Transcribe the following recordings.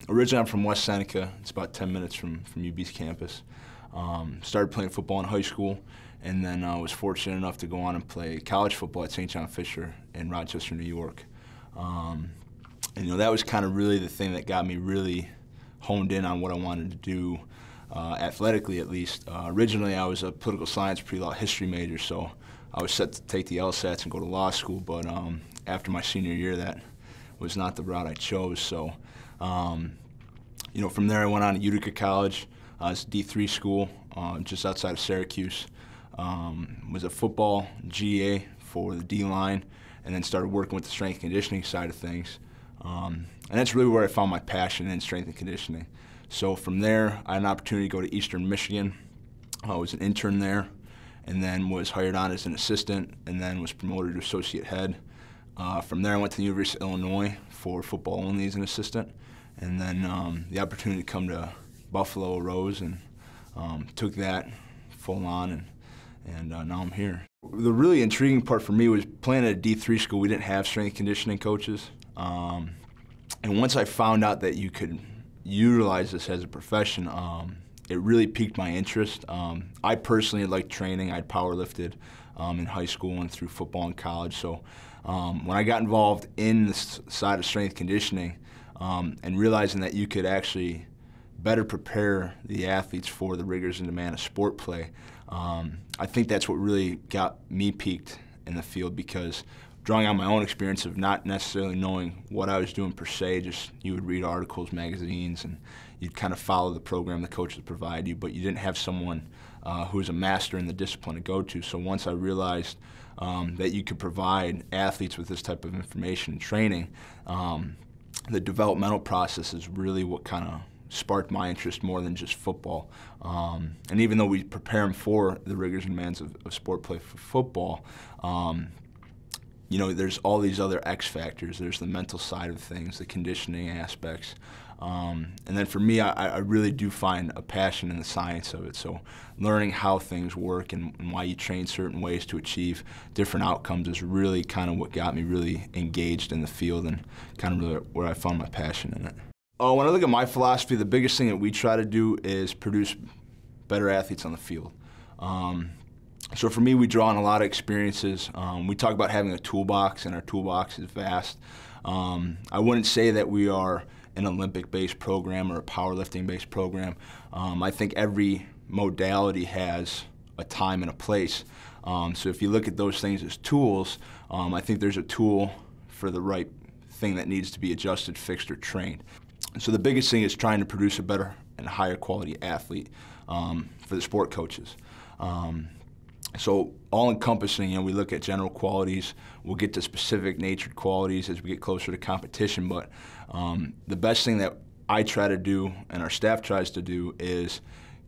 Originally, I'm from West Seneca. It's about 10 minutes from UB's campus. Started playing football in high school, and then was fortunate enough to go on and play college football at St. John Fisher in Rochester, New York. And that was kind of really the thing that got me really honed in on what I wanted to do, athletically at least. Originally, I was a political science pre-law history major, so I was set to take the LSATs and go to law school, but after my senior year, that was not the route I chose. So, from there I went on to Utica College. It's a D3 school just outside of Syracuse. Was a football GA for the D-line, and then started working with the strength and conditioning side of things. And that's really where I found my passion in strength and conditioning. So from there, I had an opportunity to go to Eastern Michigan. I was an intern there, and then was hired on as an assistant, and then was promoted to associate head. From there, I went to the University of Illinois for football only as an assistant, and then the opportunity to come to Buffalo arose, and took that full on, and now I'm here. The really intriguing part for me was playing at a D3 school. We didn't have strength and conditioning coaches, and once I found out that you could utilize this as a profession, it really piqued my interest. I personally liked training. I'd powerlifted in high school and through football and college. So when I got involved in this side of strength conditioning and realizing that you could actually better prepare the athletes for the rigors and demand of sport play, I think that's what really got me piqued in the field, because drawing on my own experience of not necessarily knowing what I was doing per se, just you would read articles, magazines, and you'd kind of follow the program the coaches provide you, but you didn't have someone who was a master in the discipline to go to. So once I realized that you could provide athletes with this type of information and training, the developmental process is really what kind of sparked my interest more than just football. And even though we prepare them for the rigors and demands of sport play for football, there's all these other X factors. There's the mental side of things, the conditioning aspects. And then for me, I really do find a passion in the science of it. So learning how things work and why you train certain ways to achieve different outcomes is really kind of what got me really engaged in the field, and kind of really where I found my passion in it. When I look at my philosophy, the biggest thing that we try to do is produce better athletes on the field. So for me, we draw on a lot of experiences. We talk about having a toolbox, and our toolbox is vast. I wouldn't say that we are an Olympic-based program or a powerlifting-based program. I think every modality has a time and a place. So if you look at those things as tools, I think there's a tool for the right thing that needs to be adjusted, fixed, or trained. So the biggest thing is trying to produce a better and higher quality athlete for the sport coaches. So all-encompassing, we look at general qualities. We'll get to specific natured qualities as we get closer to competition, but the best thing that I try to do and our staff tries to do is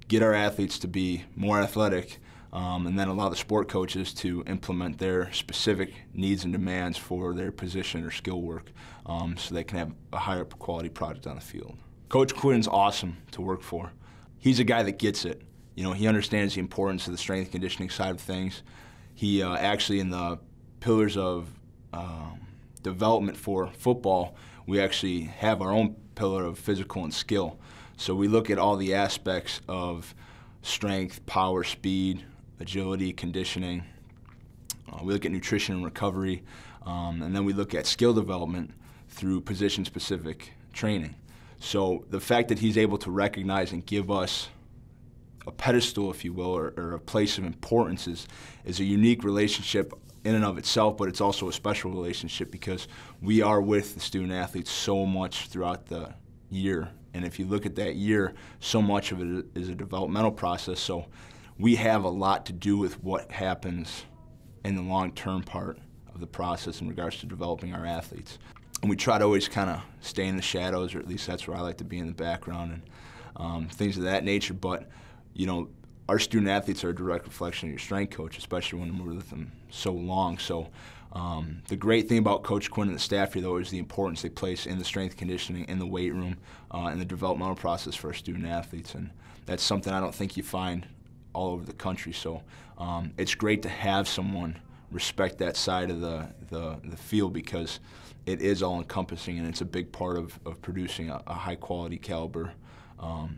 get our athletes to be more athletic, and then allow the sport coaches to implement their specific needs and demands for their position or skill work, so they can have a higher quality product on the field. Coach Quinn's awesome to work for. He's a guy that gets it. He understands the importance of the strength and conditioning side of things. He actually, in the pillars of development for football, we actually have our own pillar of physical and skill. So we look at all the aspects of strength, power, speed, agility, conditioning. We look at nutrition and recovery, and then we look at skill development through position-specific training. So the fact that he's able to recognize and give us a pedestal, if you will, or a place of importance is a unique relationship in and of itself, but it's also a special relationship because we are with the student athletes so much throughout the year. And if you look at that year, so much of it is a developmental process. So we have a lot to do with what happens in the long-term part of the process in regards to developing our athletes. And we try to always kind of stay in the shadows, or at least that's where I like to be, in the background and things of that nature. But our student athletes are a direct reflection of your strength coach, especially when we're with them so long. So the great thing about Coach Quinn and the staff here, though, is the importance they place in the strength conditioning, in the weight room, and the developmental process for our student athletes. And that's something I don't think you find all over the country. So it's great to have someone respect that side of the field, because it is all-encompassing, and it's a big part of producing a high-quality caliber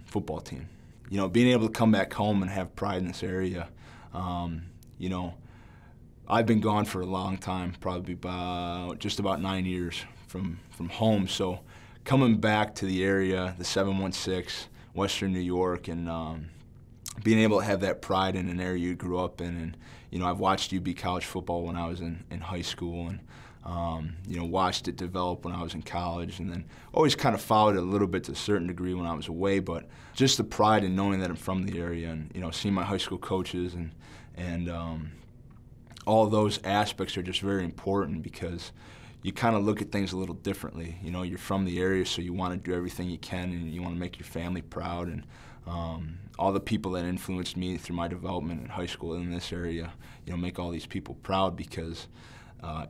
football team. You know, being able to come back home and have pride in this area, you know, I've been gone for a long time, probably just about 9 years from home. So coming back to the area, the 716, Western New York, and being able to have that pride in an area you grew up in. And, you know, I've watched you be college football when I was in high school, and, you know, watched it develop when I was in college, and then always kind of followed it a little bit to a certain degree when I was away. But just the pride in knowing that I'm from the area, and, you know, seeing my high school coaches, and all those aspects are just very important, because you kind of look at things a little differently. You know, you're from the area, so you want to do everything you can, and you want to make your family proud. And all the people that influenced me through my development in high school in this area, you know, make all these people proud, because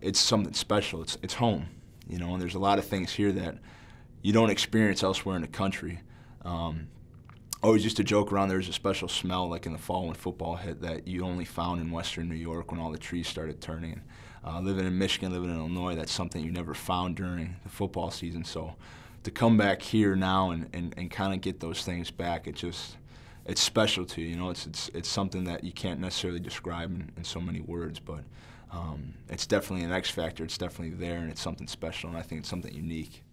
it's something special. It's home, you know, and there's a lot of things here that you don't experience elsewhere in the country. Always used to joke around, there's a special smell like in the fall when football hit that you only found in Western New York when all the trees started turning. Living in Michigan, living in Illinois, that's something you never found during the football season. So to come back here now and kind of get those things back, it's special to you. You know, it's something that you can't necessarily describe in so many words, but it's definitely an X factor. It's definitely there, and it's something special, and I think it's something unique.